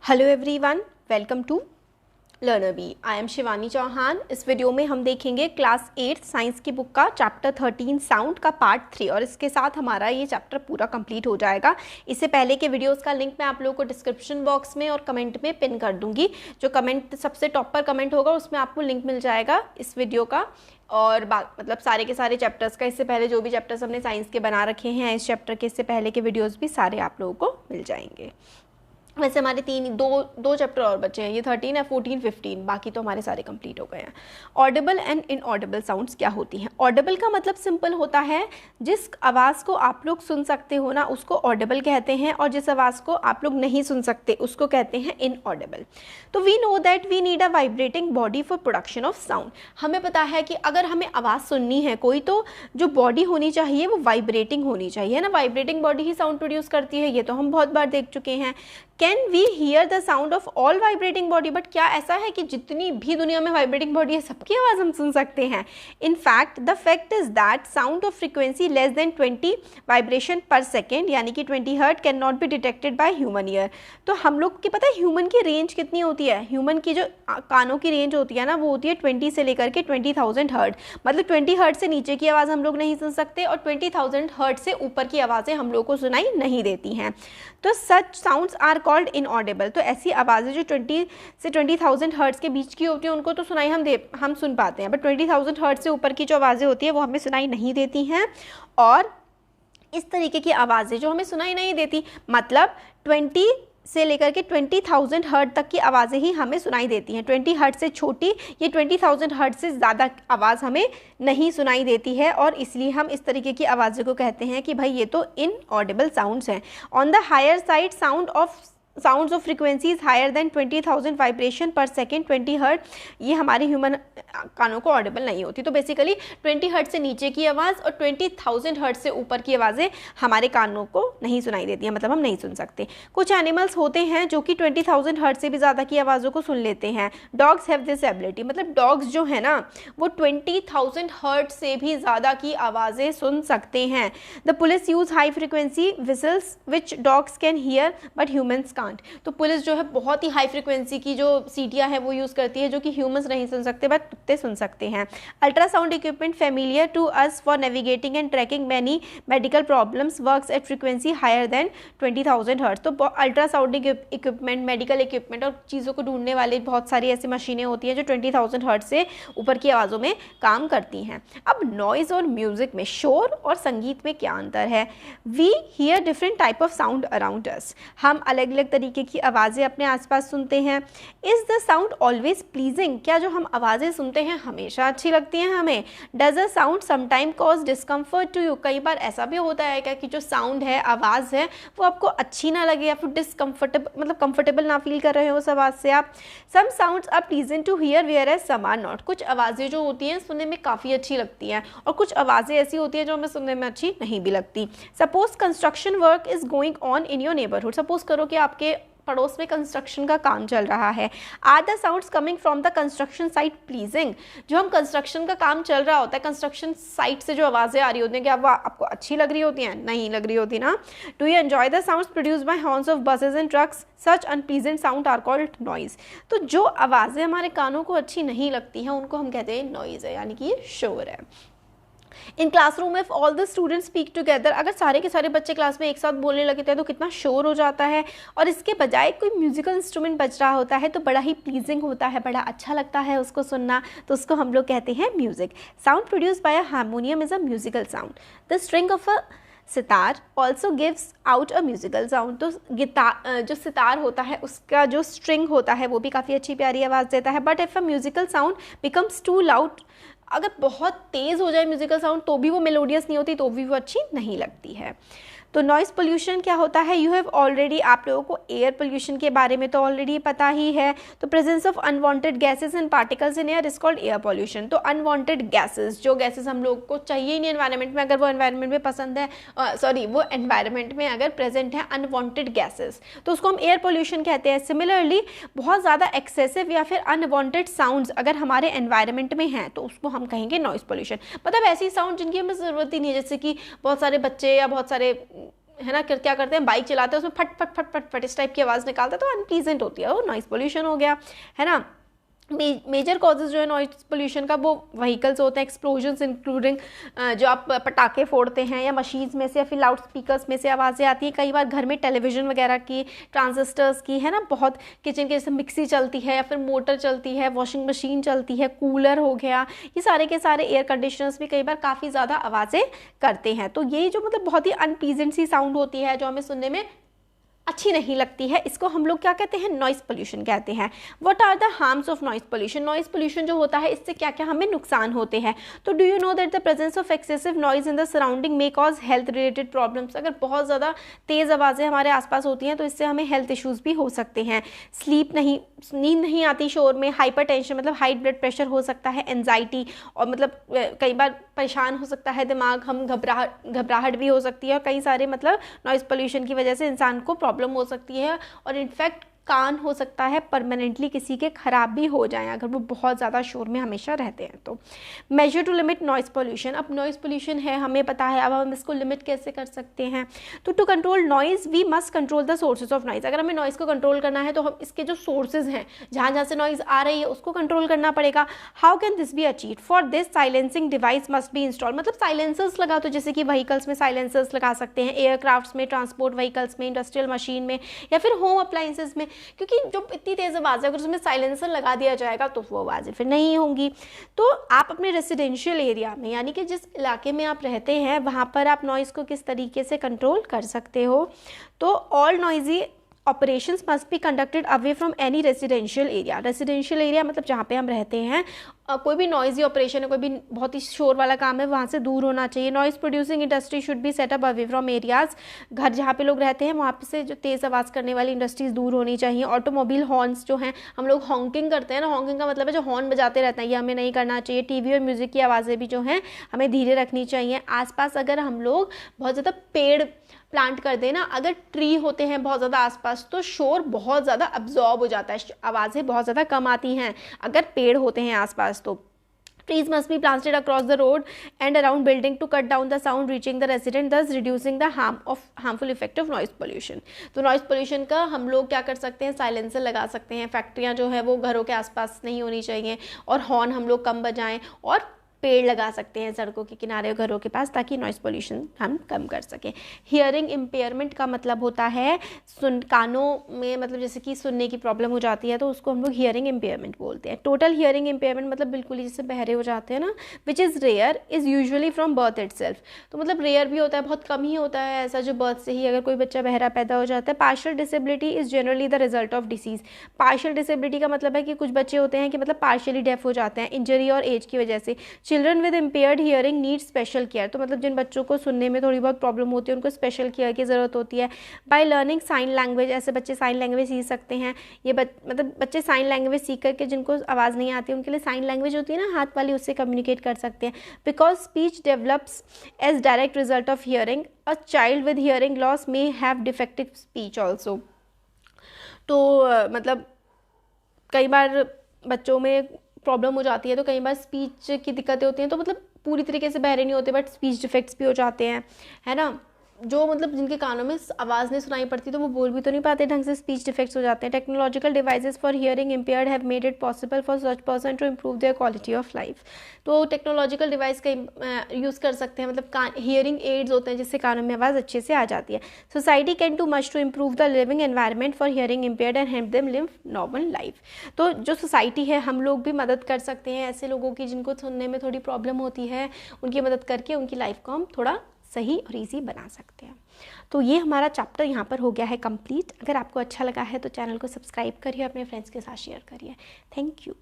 Hello everyone, welcome to learner B. I am Shivani Chauhan. इस video में हम देखेंगे क्लास 8 साइंस की बुक का चैप्टर 13 साउंड का पार्ट 3 और इसके साथ हमारा ये चैप्टर पूरा कंप्लीट हो जाएगा। इससे पहले के वीडियोस का लिंक मैं आप लोगों को डिस्क्रिप्शन बॉक्स में और कमेंट में पिन कर दूंगी। जो कमेंट सबसे टॉप पर कमेंट होगा उसमें आपको लिंक मिल जाएगा इस वीडियो का और मतलब सारे के सारे चैप्टर्स का। इससे पहले जो भी चैप्टर्स हमने साइंस के बना रखे हैं इस चैप्टर के इससे पहले के वीडियोज़ भी सारे आप लोगों को मिल जाएंगे। वैसे हमारे दो चैप्टर और बचे हैं, ये 13 है, 14, 15, बाकी तो हमारे सारे कंप्लीट हो गए हैं। ऑडिबल एंड इनऑडिबल साउंड्स क्या होती हैं? ऑडिबल का मतलब सिंपल होता है जिस आवाज़ को आप लोग सुन सकते हो ना उसको ऑडिबल कहते हैं, और जिस आवाज़ को आप लोग नहीं सुन सकते उसको कहते हैं इनऑडिबल। तो we know that we need a vibrating body for production of sound. हमें पता है कि अगर हमें आवाज़ सुननी है कोई, तो जो बॉडी होनी चाहिए वो वाइब्रेटिंग होनी चाहिए ना। वाइब्रेटिंग बॉडी ही साउंड प्रोड्यूस करती है, ये तो हम बहुत बार देख चुके हैं। Can we hear the sound of all vibrating body? But क्या ऐसा है कि जितनी भी दुनिया में वाइब्रेटिंग बॉडी है सबकी आवाज़ हम सुन सकते हैं? In fact the fact is that sound of frequency less than 20 vibration per second यानी कि 20 hertz can not be detected by human ear. तो हम लोग की पता है ह्यूमन की रेंज कितनी होती है? ह्यूमन की जो कानों की रेंज होती है ना वो होती है 20 से लेकर के 20,000 हर्ट। मतलब 20 हर्ट से नीचे की आवाज़ हम लोग नहीं सुन सकते और 20,000 हर्ट से ऊपर की आवाज़ें हम लोग को सुनाई नहीं देती हैं। तो सच साउंड्स आर कॉल्ड इनऑडिबल। तो ऐसी आवाज़ें जो 20 से 20,000 हर्ट्ज़ के बीच की होती हैं उनको तो सुनाई हम सुन पाते हैं, बट 20,000 हर्ट्ज़ से ऊपर की जो आवाज़ें होती हैं वो हमें सुनाई नहीं देती हैं। और इस तरीके की आवाज़ें जो हमें सुनाई नहीं देती, मतलब 20 से लेकर के 20,000 हर्ट्ज़ तक की आवाज़ें ही हमें सुनाई देती हैं। 20 हर्ट्ज़ से छोटी, ये 20,000 हर्ट्ज़ से ज़्यादा आवाज़ हमें नहीं सुनाई देती है, और इसलिए हम इस तरीके की आवाज़ों को कहते हैं कि भाई ये तो इनऑडिबल साउंड्स हैं। On the higher side sounds of frequencies higher than 20,000 vibration per second 20 hertz, ये हमारे ह्यूमन कानों को ऑडिबल नहीं होती। तो बेसिकली 20 हर्ट से नीचे की आवाज़ और 20,000 हर्ट से ऊपर की आवाज़ें हमारे कानों को नहीं सुनाई देती हैं, मतलब हम नहीं सुन सकते। कुछ एनिमल्स होते हैं जो कि 20,000 हर्ट से भी ज़्यादा की आवाज़ों को सुन लेते हैं। डॉग्स हैव दिस एबिलिटी, मतलब डॉग्स जो है ना वो 20,000 हर्ट से भी ज़्यादा की आवाज़ें सुन सकते हैं। The police use high frequency whistles which dogs can hear but humans can't. तो पुलिस जो है बहुत ही हाई फ्रिक्वेंसी की जो सीटियां है वो यूज़ करती है जो कि ह्यूमंस नहीं सुन सकते बट कुत्ते सुन सकते हैं। Ultrasound equipment familiar to us for navigating and tracking many medical problems works at frequency higher than 20,000 hertz. तो अल्ट्रासाउंड इक्विपमेंट, मेडिकल इक्विपमेंट और चीज़ों को ढूंढने वाली बहुत सारी ऐसी मशीनें होती हैं जो 20,000 हर्ट्ज से ऊपर की आवाज़ों में काम करती हैं। अब नॉइज़ और म्यूज़िक में, शोर और संगीत में क्या अंतर है? We hear different type of sound around us. हम अलग अलग तरीके की आवाज़ें अपने आसपास सुनते हैं। Is the sound always pleasing? क्या जो हम आवाज़ें सुनते हैं हमेशा अच्छी लगती हैं हमें? Does a sound sometime cause discomfort to you? कई बार ऐसा भी होता है क्या कि जो साउंड है, आवाज़ है, वो आपको अच्छी ना लगे या फिर डिसकम्फर्टेबल, मतलब कंफर्टेबल ना फील कर रहे हो उस आवाज़ से आप? Some sounds are pleasant to hear whereas some are not. कुछ आवाज़ें जो होती हैं सुनने में काफ़ी अच्छी लगती हैं और कुछ आवाज़ें ऐसी होती हैं जो हमें सुनने में अच्छी नहीं भी लगती। Suppose construction work is going on in your neighbourhood. Suppose करो कि आपके पड़ोस में कंस्ट्रक्शन का काम चल रहा है। Are the sounds coming from the construction site pleasing? जो हम कंस्ट्रक्शन का काम चल रहा होता है, कंस्ट्रक्शन साइट से जो आवाज़ें आ रही होती हैं क्या वो आपको अच्छी लग रही होती हैं? नहीं लग रही होती ना। Do you enjoy the sounds produce by horns of buses and trucks? Such unpleasant sound are called noise. तो जो आवाज़ें हमारे कानों को अच्छी नहीं लगती हैं उनको हम कहते हैं नॉइज़ है, यानी कि ये शोर है। In classroom if all the students speak together, अगर सारे के सारे बच्चे क्लास में एक साथ बोलने लगते हैं तो कितना शोर हो जाता है, और इसके बजाय कोई म्यूजिकल इंस्ट्रूमेंट बज रहा होता है तो बड़ा ही प्लीजिंग होता है, बड़ा अच्छा लगता है उसको सुनना, तो उसको हम लोग कहते हैं music. Sound produce by a harmonium is a musical sound. The string of a sitar also gives out a musical sound. तो गिटार जो सितार होता है उसका जो स्ट्रिंग होता है वो भी काफ़ी अच्छी प्यारी आवाज़ देता है। But if a musical sound becomes too loud, अगर बहुत तेज़ हो जाए म्यूजिकल साउंड तो भी वो मेलोडियस नहीं होती, तो भी वो अच्छी नहीं लगती है। तो नॉइज़ पोल्यूशन क्या होता है? यू हैव ऑलरेडी, आप लोगों को एयर पोल्यूशन के बारे में तो ऑलरेडी पता ही है। तो presence of unwanted gases and particles in air is called air pollution. तो अनवांटेड गैसेस, जो गैसेस हम लोग को चाहिए ही नहीं एनवायरनमेंट में, अगर वो एनवायरनमेंट में पसंद है, वो एनवायरनमेंट में अगर प्रेजेंट है अनवांटेड गैसेस, तो उसको हम एयर पोल्यूशन कहते हैं। सिमिलरली बहुत ज़्यादा एक्सेसिव या फिर अनवांटेड साउंड्स अगर हमारे एनवायरनमेंट में हैं तो उसको हम कहेंगे नॉइज़ पोल्यूशन। मतलब ऐसी साउंड जिनकी हमें ज़रूरत ही नहीं है, जैसे कि बहुत सारे बच्चे या बहुत सारे है ना, क्या करते हैं, बाइक चलाते हैं उसमें फट फट फट फट फट इस टाइप की आवाज़ निकालता है, तो अनप्लीजेंट होती है, वो नॉइज़ पोल्यूशन हो गया, है ना। मेजर कॉजेज जो है नॉइज पोल्यूशन का वो व्हीकल्स होते हैं, एक्सप्लोजन्स इंक्लूडिंग जो आप पटाखे फोड़ते हैं या मशीन्स में से या फिर लाउड स्पीकर्स में से आवाज़ें आती हैं, कई बार घर में टेलीविज़न वगैरह की, ट्रांजिस्टर्स की, है ना, बहुत किचन के जैसे मिक्सी चलती है या फिर मोटर चलती है, वॉशिंग मशीन चलती है, कूलर हो गया, ये सारे के सारे एयर कंडीशनर्स भी कई बार काफ़ी ज़्यादा आवाज़ें करते हैं। तो ये जो मतलब बहुत ही अनप्लीजेंट सी साउंड होती है जो हमें सुनने में अच्छी नहीं लगती है, इसको हम लोग क्या कहते हैं, नॉइज़ पोल्यूशन कहते हैं। What are the harms of noise pollution, noise pollution जो होता है इससे क्या क्या हमें नुकसान होते हैं। तो do you know that the presence of excessive noise in the surrounding may cause health related problems, अगर बहुत ज़्यादा तेज़ आवाज़ें हमारे आसपास होती हैं तो इससे हमें हेल्थ इश्यूज़ भी हो सकते हैं। नींद नहीं आती शोर में, हाइपर टेंशन मतलब हाई ब्लड प्रेशर हो सकता है, एनजाइटी और मतलब कई बार परेशान हो सकता है दिमाग, हम घबराहट भी हो सकती है, और कई सारे मतलब नॉइज़ पोल्यूशन की वजह से इंसान को प्रॉब्लम हो सकती है, और इनफैक्ट कान हो सकता है परमानेंटली किसी के ख़राब भी हो जाएं अगर वो बहुत ज़्यादा शोर में हमेशा रहते हैं। तो measure to limit noise pollution, अब नॉइज़ पोल्यूशन है हमें पता है, अब हम इसको लिमिट कैसे कर सकते हैं। तो to control noise we must control the sources of noise, अगर हमें नॉइज़ को कंट्रोल करना है तो हम इसके जो सोर्सेज हैं, जहाँ जहाँ से नॉइज़ आ रही है उसको कंट्रोल करना पड़ेगा। How can this be achieve, for this silencing device must be install, मतलब साइलेंसर्स लगा, तो जैसे कि व्हीकल्स में साइलेंसर्स लगा सकते हैं, एयरक्राफ्ट्स में, ट्रांसपोर्ट व्हीकल्स में, इंडस्ट्रियल मशीन में, या फिर होम अप्लाइंसेस में, क्योंकि जो इतनी तेज़ आवाज़ है अगर उसमें साइलेंसर लगा दिया जाएगा तो वो आवाज़ें फिर नहीं होंगी। तो आप अपने रेसिडेंशियल एरिया में, यानी कि जिस इलाके में आप रहते हैं वहाँ पर आप नॉइज़ को किस तरीके से कंट्रोल कर सकते हो। तो all noisy operations must be conducted away from any residential area, residential area मतलब जहाँ पे हम रहते हैं, कोई भी नॉइजी ऑपरेशन है, कोई भी बहुत ही शोर वाला काम है, वहाँ से दूर होना चाहिए। Noise producing industry should be set up away from areas, घर जहाँ पे लोग रहते हैं वहाँ से जो तेज़ आवाज़ करने वाली इंडस्ट्रीज़ दूर होनी चाहिए। ऑटोमोबाइल हॉर्न्स जो हैं, हम लोग हॉन्किंग करते हैं ना, हॉन्किंग का मतलब है जो हॉर्न बजाते रहते हैं, ये हमें नहीं करना चाहिए। टीवी और म्यूज़िक की आवाज़ें भी जो हैं हमें धीरे रखनी चाहिए। आसपास अगर हम लोग बहुत ज़्यादा पेड़ प्लांट कर देना, अगर ट्री होते हैं बहुत ज़्यादा आसपास तो शोर बहुत ज़्यादा अब्जॉर्ब हो जाता है, आवाज़ें बहुत ज़्यादा कम आती हैं अगर पेड़ होते हैं आसपास। तो trees must be planted across the road and around building to cut down the sound reaching the resident, thus reducing the harmful effect of noise pollution। तो नॉइज़ पोल्यूशन का हम लोग क्या कर सकते हैं, साइलेंसर लगा सकते हैं, फैक्ट्रियाँ जो है वो घरों के आसपास नहीं होनी चाहिए, और हॉर्न हम लोग कम बजाएं, और पेड़ लगा सकते हैं सड़कों के किनारे और घरों के पास, ताकि नॉइज़ पोल्यूशन हम कम कर सकें। हियरिंग इम्पेयरमेंट का मतलब होता है कानों में मतलब जैसे कि सुनने की प्रॉब्लम हो जाती है तो उसको हम लोग हियरिंग इम्पेयरमेंट बोलते हैं। टोटल हियरिंग इम्पेयरमेंट मतलब बिल्कुल ही जैसे बहरे हो जाते हैं ना, which is rare is usually from birth itself, तो मतलब रेयर भी होता है, बहुत कम ही होता है ऐसा जो बर्थ से ही अगर कोई बच्चा बहरा पैदा हो जाता है। Partial disability is generally the result of disease, partial disability का मतलब है कि कुछ बच्चे होते हैं कि मतलब पार्शियली डेफ हो जाते हैं इंजरी और एज की वजह से। Children with impaired hearing need special care, तो मतलब जिन बच्चों को सुनने में थोड़ी बहुत प्रॉब्लम होती है उनको स्पेशल केयर की ज़रूरत होती है। बाय लर्निंग साइन लैंग्वेज, ऐसे बच्चे साइन लैंग्वेज सीख सकते हैं। ये मतलब बच्चे साइन लैंग्वेज सीख करके जिनको आवाज़ नहीं आती उनके लिए साइन लैंग्वेज होती है ना हाथ वाली, उससे कम्युनिकेट कर सकते हैं। Because speech develops as direct result of hearing, a child with hearing loss may have defective speech also. तो मतलब कई बार बच्चों में प्रॉब्लम हो जाती है तो कई बार स्पीच की दिक्कतें होती हैं, तो मतलब पूरी तरीके से बहरे नहीं होते बट स्पीच डिफेक्ट्स भी हो जाते हैं, है ना। जो मतलब जिनके कानों में आवाज़ नहीं सुनाई पड़ती तो वो बोल भी तो नहीं पाते ढंग से, स्पीच डिफेक्ट्स हो जाते हैं। Technological devices for hearing impaired have made it possible for such person to improve their quality of life. तो टेक्नोलॉजिकल डिवाइस का यूज़ कर सकते हैं, मतलब हियरिंग एड्स होते हैं जिससे कानों में आवाज़ अच्छे से आ जाती है। Society can do much to improve the living environment for hearing impaired and help them live normal life. तो जो सोसाइटी है हम लोग भी मदद कर सकते हैं ऐसे लोगों की जिनको सुनने में थोड़ी प्रॉब्लम होती है, उनकी मदद करके उनकी लाइफ को हम थोड़ा सही और ईजी बना सकते हैं। तो ये हमारा चैप्टर यहाँ पर हो गया है कंप्लीट। अगर आपको अच्छा लगा है तो चैनल को सब्सक्राइब करिए, अपने फ्रेंड्स के साथ शेयर करिए। Thank you.